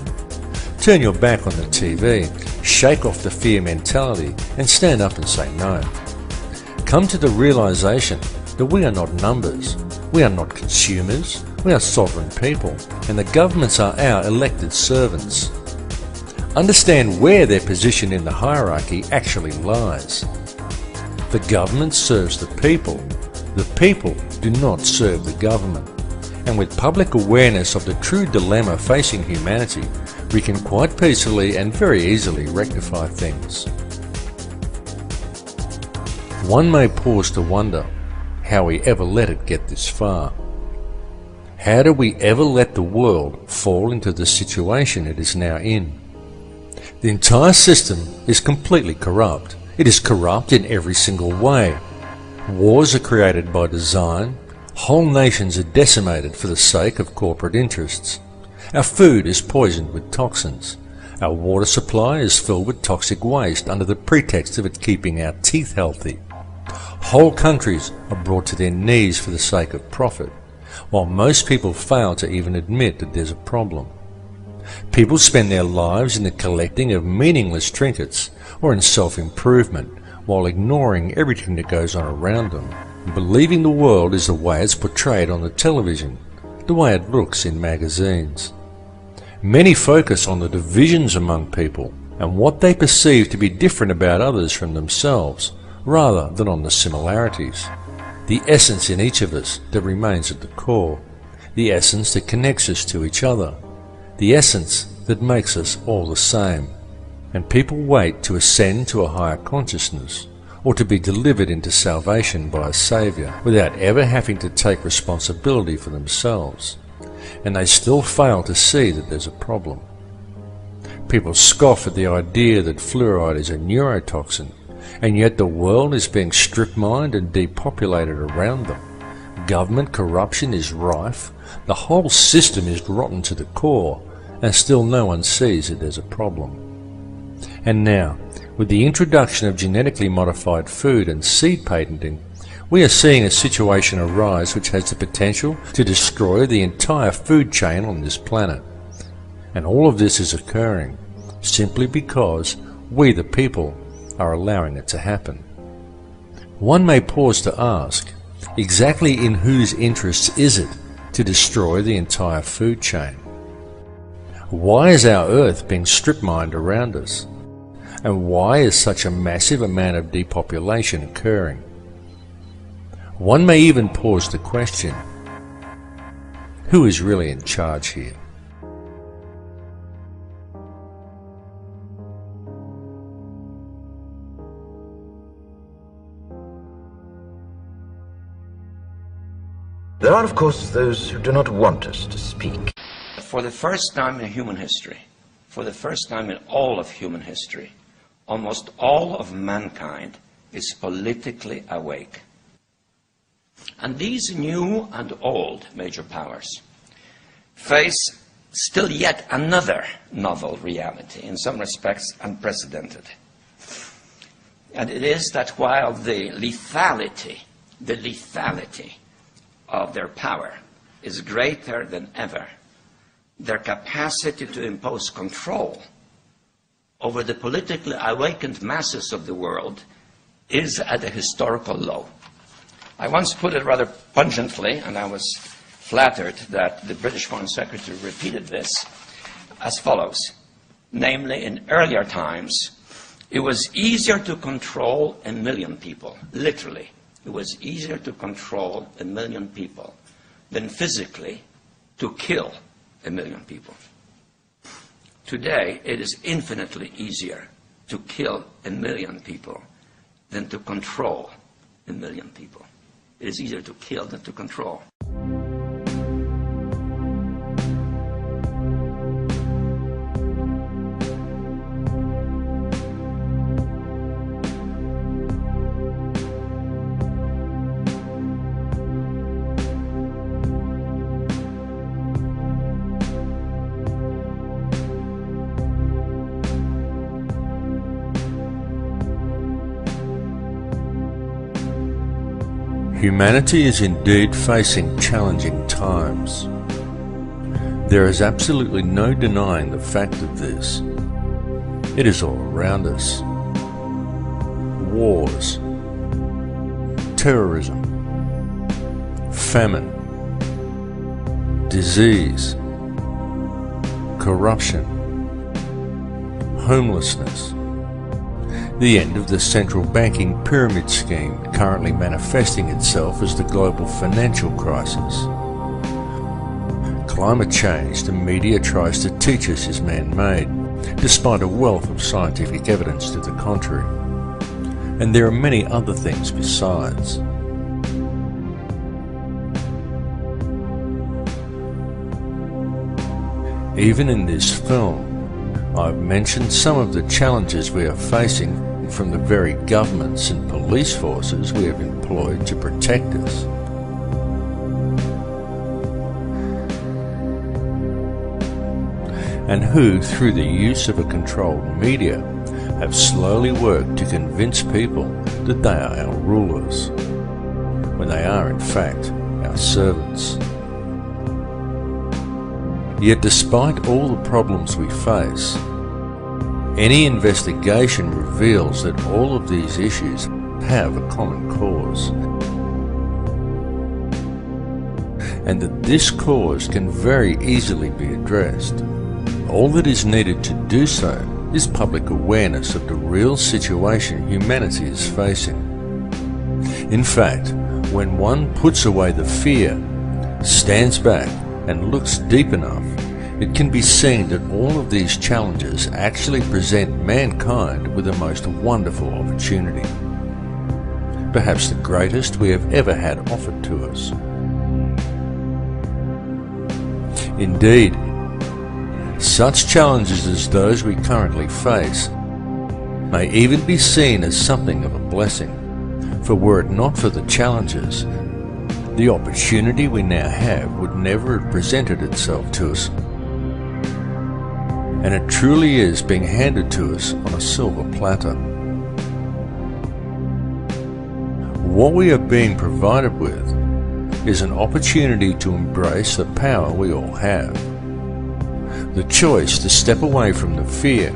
Turn your back on the TV, shake off the fear mentality, and stand up and say no. Come to the realization that we are not numbers, we are not consumers, we are sovereign people, and the governments are our elected servants. Understand where their position in the hierarchy actually lies. The government serves the people do not serve the government. And with public awareness of the true dilemma facing humanity, we can quite peacefully and very easily rectify things. One may pause to wonder how we ever let it get this far. How do we ever let the world fall into the situation it is now in? The entire system is completely corrupt. It is corrupt in every single way. Wars are created by design. Whole nations are decimated for the sake of corporate interests. Our food is poisoned with toxins. Our water supply is filled with toxic waste under the pretext of it keeping our teeth healthy. Whole countries are brought to their knees for the sake of profit, while most people fail to even admit that there's a problem. People spend their lives in the collecting of meaningless trinkets or in self-improvement, while ignoring everything that goes on around them, and believing the world is the way it's portrayed on the television, the way it looks in magazines. Many focus on the divisions among people and what they perceive to be different about others from themselves, rather than on the similarities. The essence in each of us that remains at the core, the essence that connects us to each other, the essence that makes us all the same. And people wait to ascend to a higher consciousness, or to be delivered into salvation by a Saviour, without ever having to take responsibility for themselves. And they still fail to see that there's a problem. People scoff at the idea that fluoride is a neurotoxin, and yet the world is being strip-mined and depopulated around them. Government corruption is rife, the whole system is rotten to the core, and still no one sees that there's a problem. And now, with the introduction of genetically modified food and seed patenting, we are seeing a situation arise which has the potential to destroy the entire food chain on this planet. And all of this is occurring simply because we the people are allowing it to happen. One may pause to ask, exactly in whose interests is it to destroy the entire food chain? Why is our Earth being strip-mined around us? And why is such a massive amount of depopulation occurring? One may even pause to question, who is really in charge here? There are, of course, those who do not want us to speak. For the first time in human history, for the first time in all of human history, almost all of mankind is politically awake. And these new and old major powers face still yet another novel reality, in some respects unprecedented. And it is that while the lethality of their power is greater than ever, their capacity to impose control over the politically awakened masses of the world is at a historical low. I once put it rather pungently, and I was flattered that the British Foreign Secretary repeated this, as follows. Namely, in earlier times, it was easier to control 1 million people, literally. It was easier to control 1 million people than physically to kill 1 million people. Today, it is infinitely easier to kill 1 million people than to control 1 million people. It is easier to kill than to control. Humanity is indeed facing challenging times. There is absolutely no denying the fact of this. It is all around us. Wars, terrorism, famine, disease, corruption, homelessness, the end of the central banking pyramid scheme currently manifesting itself as the global financial crisis. Climate change the media tries to teach us is man-made, despite a wealth of scientific evidence to the contrary. And there are many other things besides. Even in this film, I've mentioned some of the challenges we are facing from the very governments and police forces we have employed to protect us. And who, through the use of a controlled media, have slowly worked to convince people that they are our rulers, when they are in fact our servants. Yet despite all the problems we face, any investigation reveals that all of these issues have a common cause, and that this cause can very easily be addressed. All that is needed to do so is public awareness of the real situation humanity is facing. In fact, when one puts away the fear, stands back and looks deep enough, it can be seen that all of these challenges actually present mankind with the most wonderful opportunity. Perhaps the greatest we have ever had offered to us. Indeed, such challenges as those we currently face may even be seen as something of a blessing, for were it not for the challenges, the opportunity we now have would never have presented itself to us. And it truly is being handed to us on a silver platter. What we are being provided with is an opportunity to embrace the power we all have, the choice to step away from the fear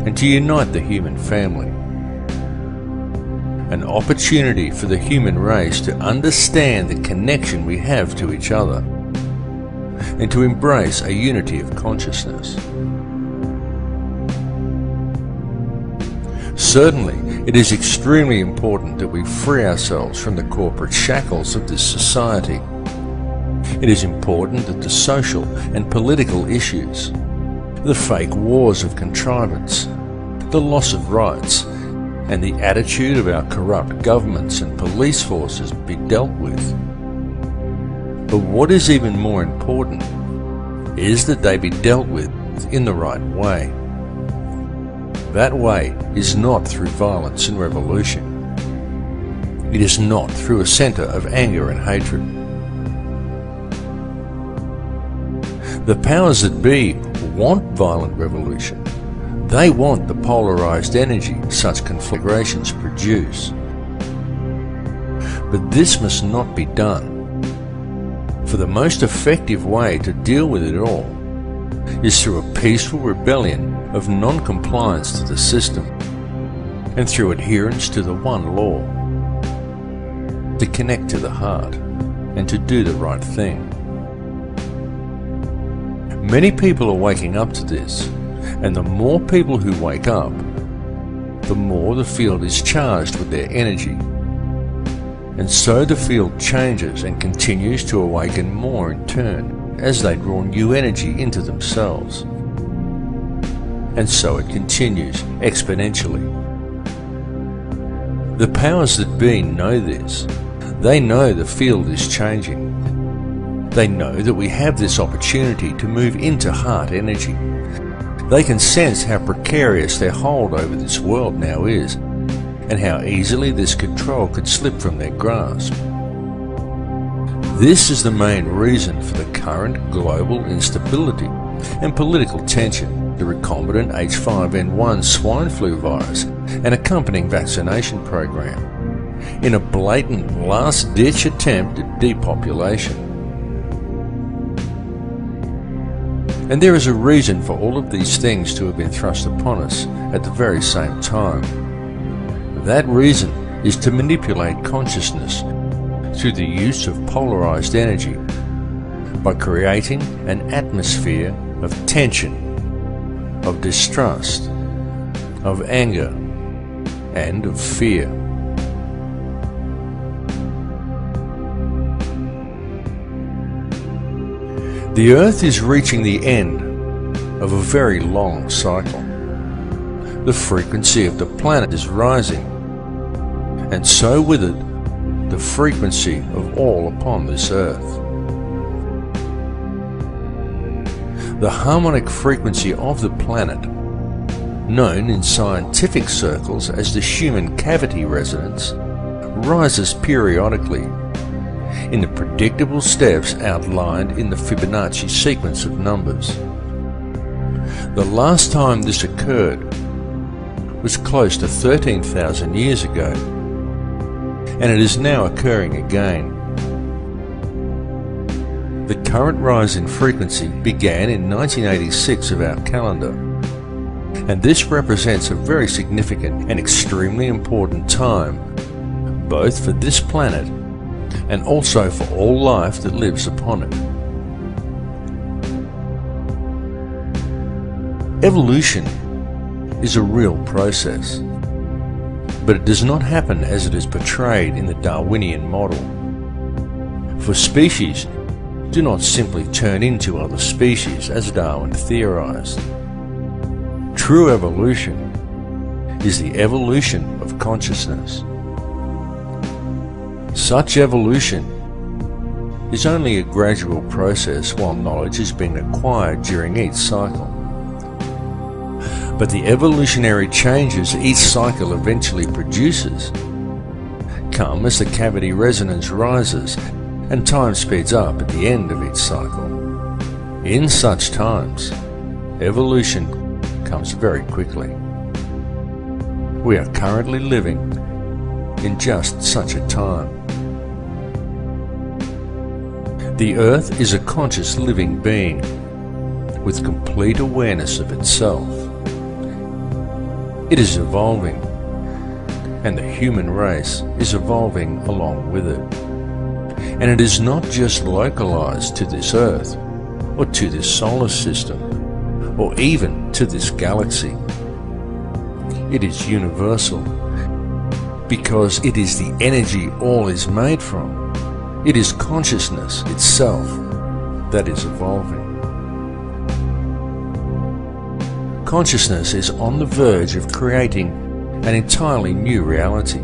and to unite the human family, an opportunity for the human race to understand the connection we have to each other and to embrace a unity of consciousness. Certainly, it is extremely important that we free ourselves from the corporate shackles of this society. It is important that the social and political issues, the fake wars of contrivance, the loss of rights, and the attitude of our corrupt governments and police forces be dealt with. But what is even more important is that they be dealt with in the right way. That way is not through violence and revolution. It is not through a centre of anger and hatred. The powers that be want violent revolution. They want the polarised energy such conflagrations produce. But this must not be done. For the most effective way to deal with it all is through a peaceful rebellion of non-compliance to the system and through adherence to the one law, to connect to the heart and to do the right thing. Many people are waking up to this, and the more people who wake up, the more the field is charged with their energy. And so the field changes and continues to awaken more in turn as they draw new energy into themselves. And so it continues exponentially. The powers that be know this. They know the field is changing. They know that we have this opportunity to move into heart energy. They can sense how precarious their hold over this world now is, and how easily this control could slip from their grasp. This is the main reason for the current global instability and political tension, the recombinant H5N1 swine flu virus and accompanying vaccination program, in a blatant last-ditch attempt at depopulation. And there is a reason for all of these things to have been thrust upon us at the very same time. That reason is to manipulate consciousness through the use of polarized energy by creating an atmosphere of tension, of distrust, of anger, and of fear. The Earth is reaching the end of a very long cycle. The frequency of the planet is rising, and so with it, the frequency of all upon this Earth. The harmonic frequency of the planet, known in scientific circles as the human cavity resonance, rises periodically in the predictable steps outlined in the Fibonacci sequence of numbers. The last time this occurred was close to 13,000 years ago, and it is now occurring again. The current rise in frequency began in 1986 of our calendar, and this represents a very significant and extremely important time, both for this planet and also for all life that lives upon it. Evolution is a real process, but it does not happen as it is portrayed in the Darwinian model. For species do not simply turn into other species as Darwin theorized. True evolution is the evolution of consciousness. Such evolution is only a gradual process while knowledge is being acquired during each cycle. But the evolutionary changes each cycle eventually produces come as the cavity resonance rises and time speeds up at the end of each cycle. In such times, evolution comes very quickly. We are currently living in just such a time. The Earth is a conscious living being with complete awareness of itself. It is evolving, and the human race is evolving along with it. And it is not just localized to this Earth, or to this solar system, or even to this galaxy. It is universal, because it is the energy all is made from. It is consciousness itself that is evolving. Consciousness is on the verge of creating an entirely new reality,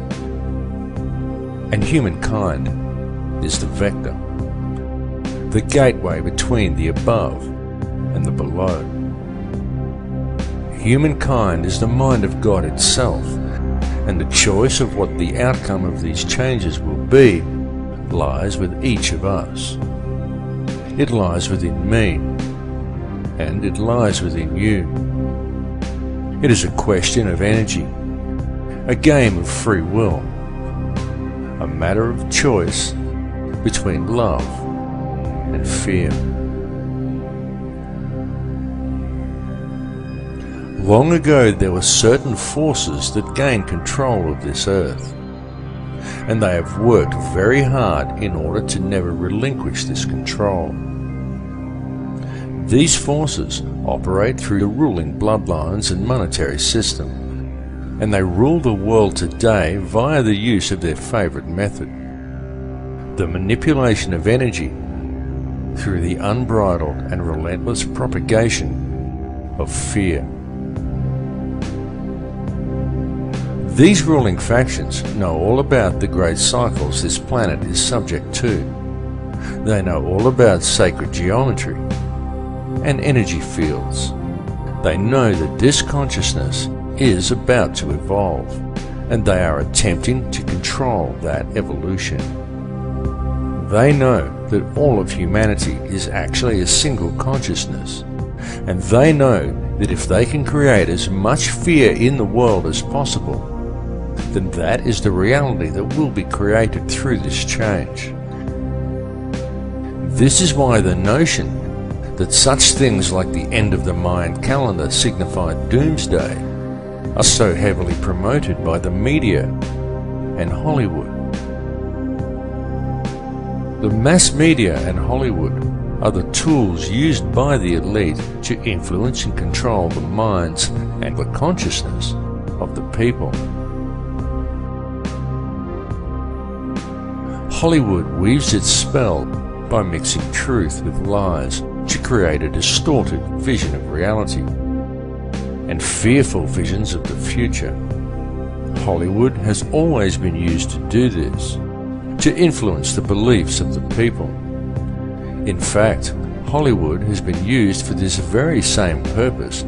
and humankind is the vector. the gateway between the above and the below. Humankind is the mind of God itself, and the choice of what the outcome of these changes will be lies with each of us. It lies within me, and it lies within you. It is a question of energy, a game of free will, a matter of choice between love and fear. Long ago there were certain forces that gained control of this earth, and they have worked very hard in order to never relinquish this control. These forces operate through the ruling bloodlines and monetary system, and they rule the world today via the use of their favourite method, the manipulation of energy through the unbridled and relentless propagation of fear. These ruling factions know all about the great cycles this planet is subject to. They know all about sacred geometry and energy fields. They know that this consciousness is about to evolve, and they are attempting to control that evolution. They know that all of humanity is actually a single consciousness, and they know that if they can create as much fear in the world as possible, then that is the reality that will be created through this change. This is why the notion that such things like the end of the Mayan calendar signify doomsday are so heavily promoted by the media and Hollywood. The mass media and Hollywood are the tools used by the elite to influence and control the minds and the consciousness of the people. Hollywood weaves its spell by mixing truth with lies to create a distorted vision of reality and fearful visions of the future. Hollywood has always been used to do this, to influence the beliefs of the people. In fact, Hollywood has been used for this very same purpose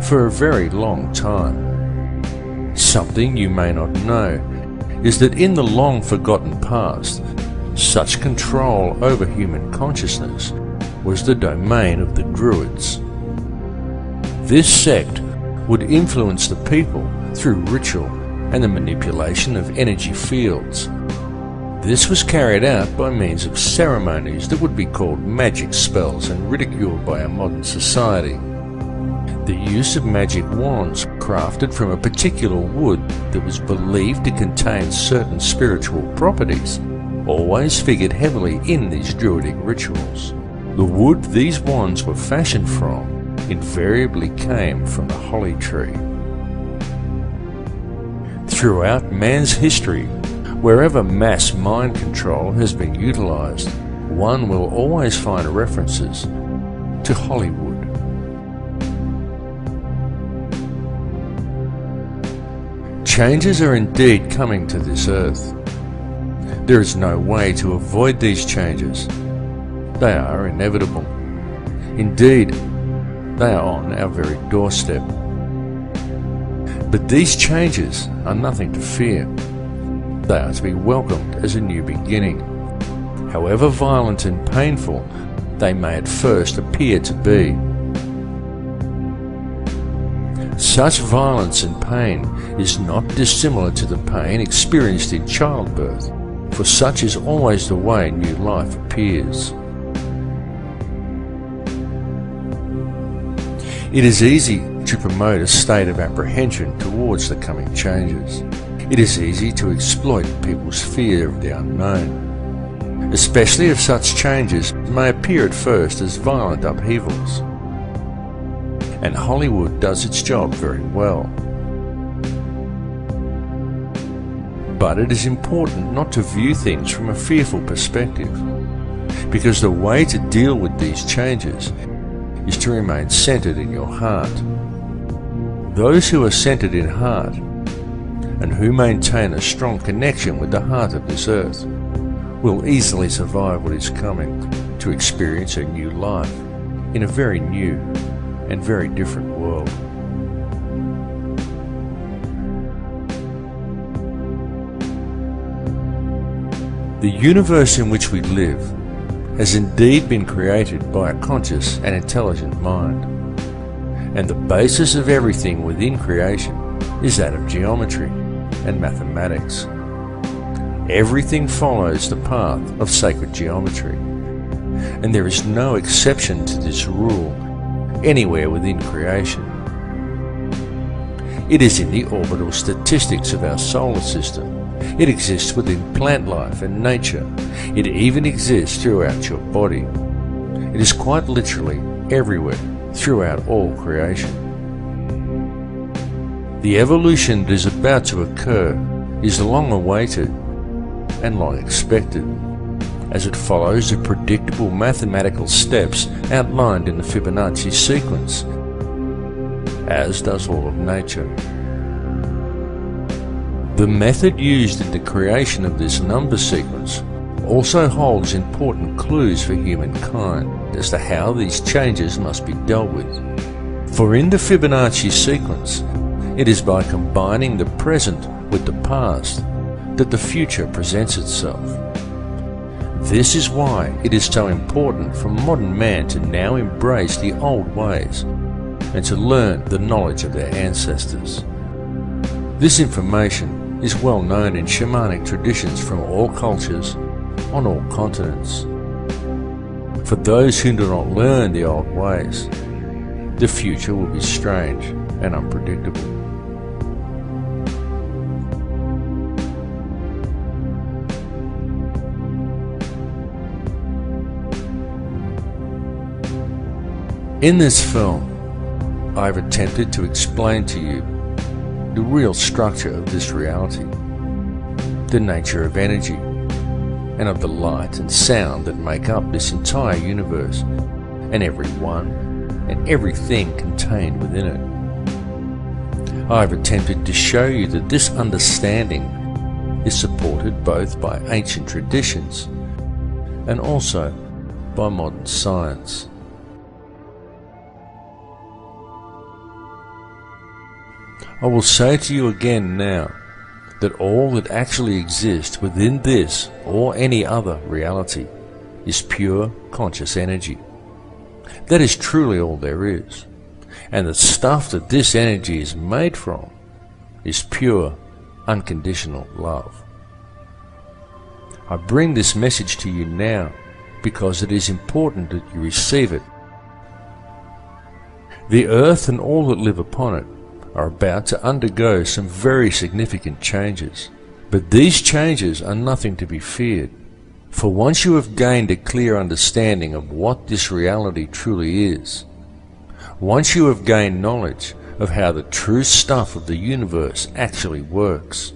for a very long time. Something you may not know is that in the long forgotten past, such control over human consciousness was the domain of the Druids. This sect would influence the people through ritual and the manipulation of energy fields. This was carried out by means of ceremonies that would be called magic spells and ridiculed by our modern society. The use of magic wands crafted from a particular wood that was believed to contain certain spiritual properties always figured heavily in these druidic rituals. The wood these wands were fashioned from invariably came from the holly tree. Throughout man's history, wherever mass mind control has been utilized, one will always find references to Hollywood. Changes are indeed coming to this earth. There is no way to avoid these changes. They are inevitable. Indeed, they are on our very doorstep. But these changes are nothing to fear. They are to be welcomed as a new beginning. However violent and painful they may at first appear to be. Such violence and pain is not dissimilar to the pain experienced in childbirth, for such is always the way new life appears. It is easy to promote a state of apprehension towards the coming changes. It is easy to exploit people's fear of the unknown, especially if such changes may appear at first as violent upheavals. And Hollywood does its job very well. But it is important not to view things from a fearful perspective, because the way to deal with these changes is to remain centered in your heart. Those who are centered in heart and who maintain a strong connection with the heart of this earth will easily survive what is coming. to experience a new life in a very new and very different world. The universe in which we live has indeed been created by a conscious and intelligent mind, and the basis of everything within creation is that of geometry and mathematics. Everything follows the path of sacred geometry, and there is no exception to this rule anywhere within creation. It is in the orbital statistics of our solar system. It exists within plant life and nature. It even exists throughout your body. It is quite literally everywhere throughout all creation. The evolution that is about to occur is long awaited and long expected, as it follows the predictable mathematical steps outlined in the Fibonacci sequence, as does all of nature. The method used in the creation of this number sequence also holds important clues for humankind as to how these changes must be dealt with. For in the Fibonacci sequence, it is by combining the present with the past that the future presents itself. This is why it is so important for modern man to now embrace the old ways and to learn the knowledge of their ancestors. This information is well known in shamanic traditions from all cultures on all continents. For those who do not learn the old ways, the future will be strange and unpredictable. In this film, I have attempted to explain to you the real structure of this reality, the nature of energy, and of the light and sound that make up this entire universe, and everyone and everything contained within it. I have attempted to show you that this understanding is supported both by ancient traditions and also by modern science. I will say to you again now that all that actually exists within this or any other reality is pure conscious energy. That is truly all there is, and the stuff that this energy is made from is pure, unconditional love. I bring this message to you now because it is important that you receive it. The earth and all that live upon it are about to undergo some very significant changes. But these changes are nothing to be feared, for once you have gained a clear understanding of what this reality truly is, once you have gained knowledge of how the true stuff of the universe actually works,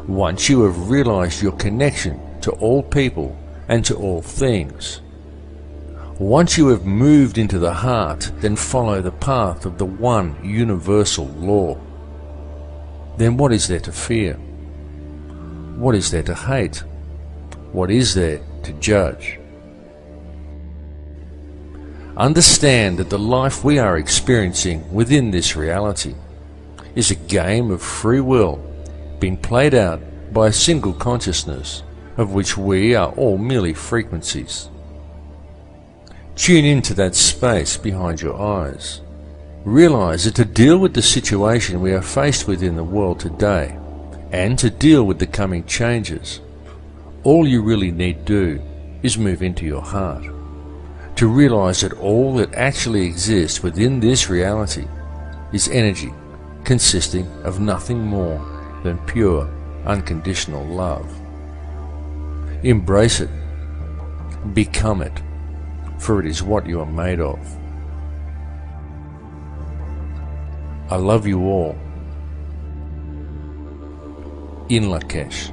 once you have realized your connection to all people and to all things, once you have moved into the heart, then follow the path of the one universal law. Then what is there to fear? What is there to hate? What is there to judge? Understand that the life we are experiencing within this reality is a game of free will being played out by a single consciousness, of which we are all merely frequencies. Tune into that space behind your eyes. Realize that to deal with the situation we are faced with in the world today, and to deal with the coming changes, all you really need do is move into your heart. To realize that all that actually exists within this reality is energy consisting of nothing more than pure, unconditional love. Embrace it. Become it. For it is what you are made of. I love you all. In Lakesh.